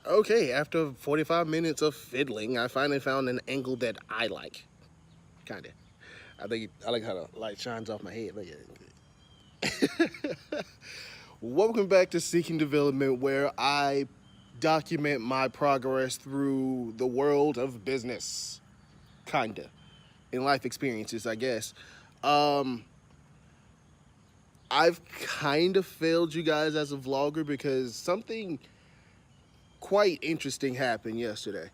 Okay, after 45 minutes of fiddling, I finally found an angle that I like. Kinda. I think I like how the light shines off my head. Look at it. Welcome back to Seeking Development, where I document my progress through the world of business. Kinda. In life experiences, I guess. Um, I've kind of failed you guys as a vlogger because something quite interesting happened yesterday.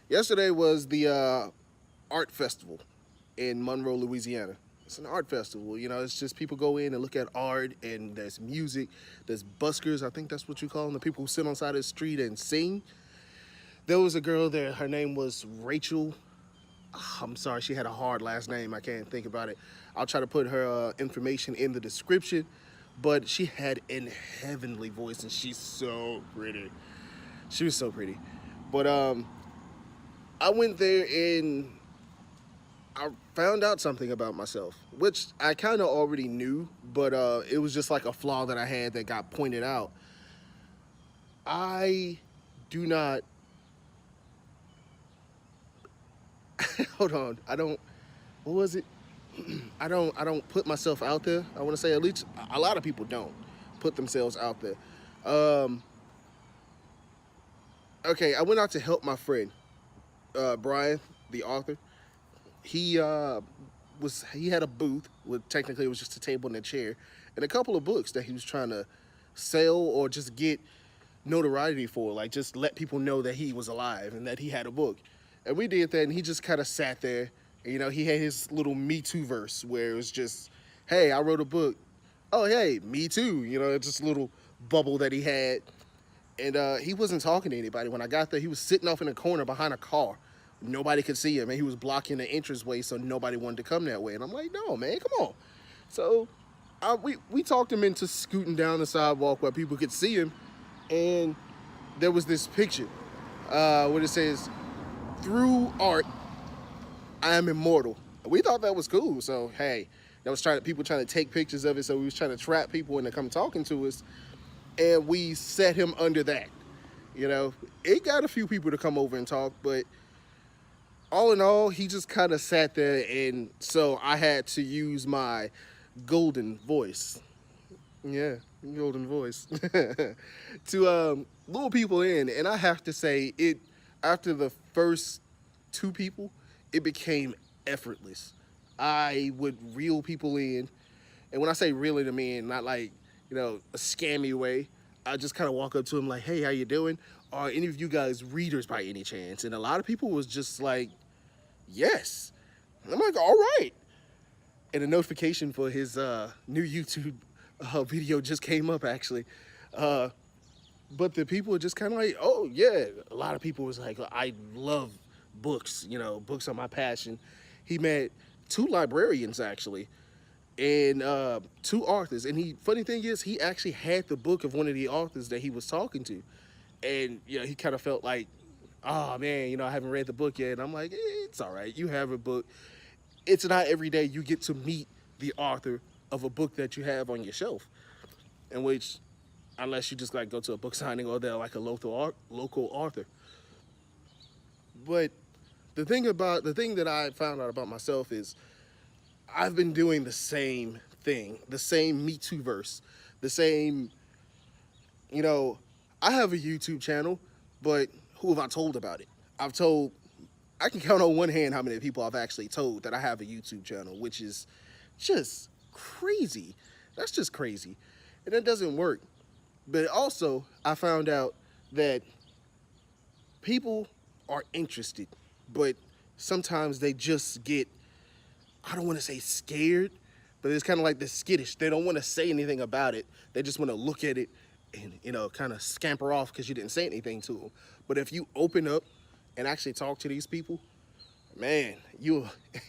Yesterday was the art festival in Monroe, Louisiana. It's an art festival. It's just people go in and look at art, and there's music, there's buskers. I think that's what you call them, the people who sit on the side of the street and sing. There was a girl there. Her name was Rachel. I'm sorry, she had a hard last name. I can't think about it. I'll try to put her information in the description. But she had an heavenly voice, and she's so pretty. She was so pretty. But I went there and I found out something about myself, which I kind of already knew, but it was just like a flaw that I had that got pointed out. I do not. Hold on. I don't. What was it? I don't. I don't put myself out there. I want to say at least a lot of people don't put themselves out there. Um, okay, I went out to help my friend Brian, the author. He had a booth with technically it was just a table and a chair and a couple of books that he was trying to sell or just get notoriety for, like just let people know that he was alive and that he had a book. And we did that, and he just kind of sat there. And, he had his little Me Too verse where it was just, "Hey, I wrote a book." "Oh, hey, me too." It's just a little bubble that he had, and he wasn't talking to anybody. When I got there, he was sitting off in a corner behind a car. Nobody could see him, and he was blocking the entranceway, so nobody wanted to come that way. And I'm like, no, man, come on. So we talked him into scooting down the sidewalk where people could see him, and there was this picture where it says, "Through art, I am immortal." We thought that was cool, so hey, that was people trying to take pictures of it, so we was trying to trap people into come talking to us, and we set him under that. It got a few people to come over and talk, but all in all, he just kind of sat there, and so I had to use my golden voice. Yeah, golden voice to lure people in, and I have to say it. After the first two people, it became effortless. I would reel people in, and when I say reeling them in, not like a scammy way. I just kind of walk up to them like, "Hey, how you doing? Are any of you guys readers by any chance?" And a lot of people was just like, "Yes." And I'm like, "All right." And a notification for his new YouTube video just came up actually. Uh, but the people were just kind of like, "Oh yeah." A lot of people was like, "I love books. Books are my passion." He met two librarians actually, and two authors. And funny thing is, he actually had the book of one of the authors that he was talking to, and he kind of felt like, "Oh man, I haven't read the book yet." And I'm like, It's all right. You have a book. It's not every day you get to meet the author of a book that you have on your shelf, in which, unless you just like go to a book signing or they're like a local author. But the thing that I found out about myself is I've been doing the same thing, the same Me Too verse, the same. You know, I have a YouTube channel, but who have I told about it? I've told. I can count on one hand how many people I've actually told that I have a YouTube channel, which is just crazy. That's just crazy, and that doesn't work. But also, I found out that people are interested, but sometimes they just get, I don't want to say scared, but it's kind of like the skittish. They don't want to say anything about it. They just want to look at it and, kind of scamper off because you didn't say anything to them. But if you open up and actually talk to these people, man,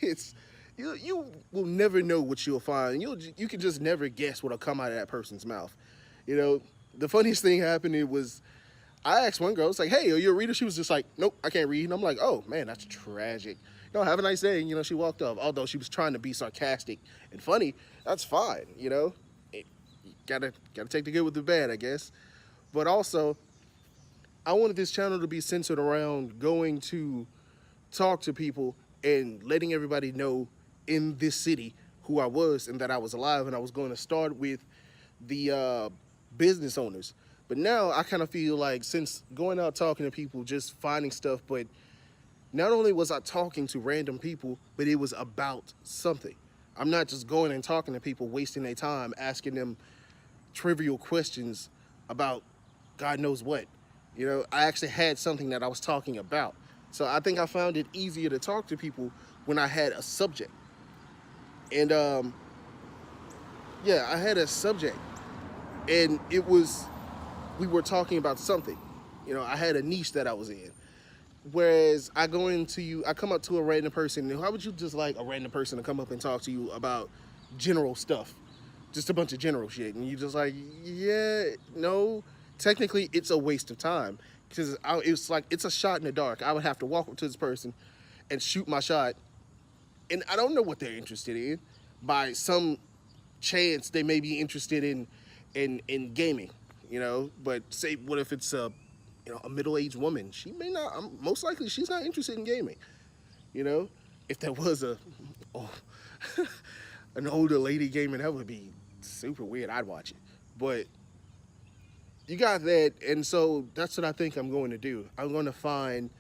it's, you will never know what you'll find. You can just never guess what'll come out of that person's mouth. You know, the funniest thing happened, it was, I asked one girl, it's like, "Hey, are you a reader?" She was just like, "Nope, I can't read." And I'm like, "Oh man, that's tragic." Have a nice day. And, she walked off. Although she was trying to be sarcastic and funny, that's fine. You gotta take the good with the bad, I guess. But also, I wanted this channel to be centered around going to talk to people and letting everybody know in this city who I was and that I was alive. And I was going to start with the business owners. But now I kind of feel like, since going out talking to people, just finding stuff, but not only was I talking to random people, but it was about something. I'm not just going and talking to people, wasting their time, asking them trivial questions about God knows what. You know, I actually had something that I was talking about. So I think I found it easier to talk to people when I had a subject. And yeah, I had a subject, and it was, we were talking about something. You know, I had a niche that I was in. Whereas I come up to a random person, and how would you just like a random person to come up and talk to you about general stuff? Just a bunch of general shit. And you just like, yeah, no. Technically, it's a waste of time. Because it's like, it's a shot in the dark. I would have to walk up to this person and shoot my shot. And I don't know what they're interested in. By some chance, they may be interested in gaming, you know. But say, what if it's a middle-aged woman? She may not. Most likely, she's not interested in gaming. You know, if there was oh, an older lady gaming, that would be super weird. I'd watch it, but you got that, and so that's what I think I'm going to do. I'm going to find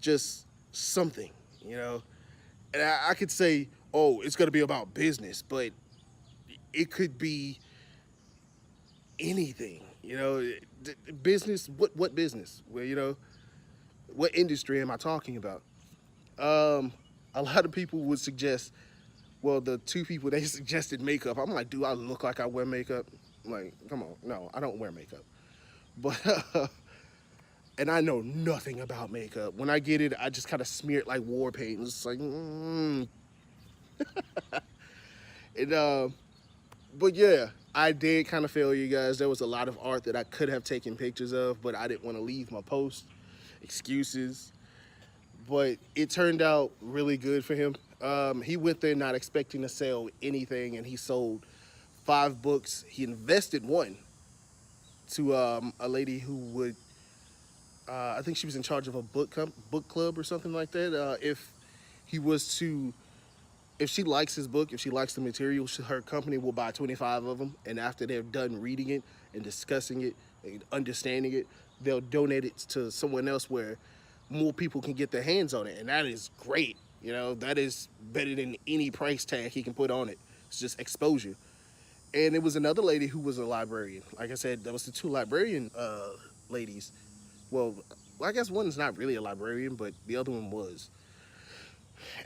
just something, you know, and I could say, oh, it's going to be about business, but it could be anything, you know. Business. What business? Well, you know, what industry am I talking about? A lot of people would suggest, well, the two people they suggested makeup. I'm like, do I look like I wear makeup? I'm like, come on, no, I don't wear makeup. But and I know nothing about makeup. When I get it, I just kind of smear it like war paint. It's like, and but yeah, I did kind of fail you guys. There was a lot of art that I could have taken pictures of, but I didn't want to leave my post. Excuses. But it turned out really good for him. He went there not expecting to sell anything, and he sold 5 books. He invested one to a lady who would, I think she was in charge of a book club or something like that. If he was to, if she likes his book, if she likes the material, her company will buy 25 of them, and after they're done reading it and discussing it and understanding it, they'll donate it to someone else where more people can get their hands on it, and that is great. You know, that is better than any price tag he can put on it. It's just exposure. And it was another lady who was a librarian. Like I said, there was the 2 librarian ladies. Well, I guess one is not really a librarian, but the other one was.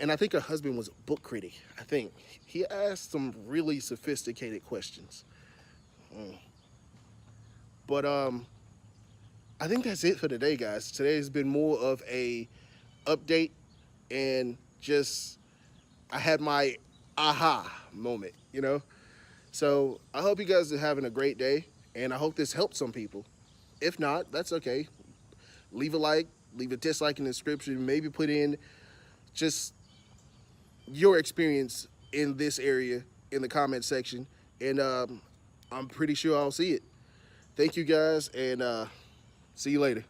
And I think her husband was a book critic. I think he asked some really sophisticated questions. But I think that's it for today, guys. Today has been more of a update, and just I had my aha moment, you know. So I hope you guys are having a great day, and I hope this helped some people. If not, that's okay. Leave a like, leave a dislike in the description. Maybe put in just your experience in this area in the comment section, and I'm pretty sure I'll see it. Thank you guys, and see you later.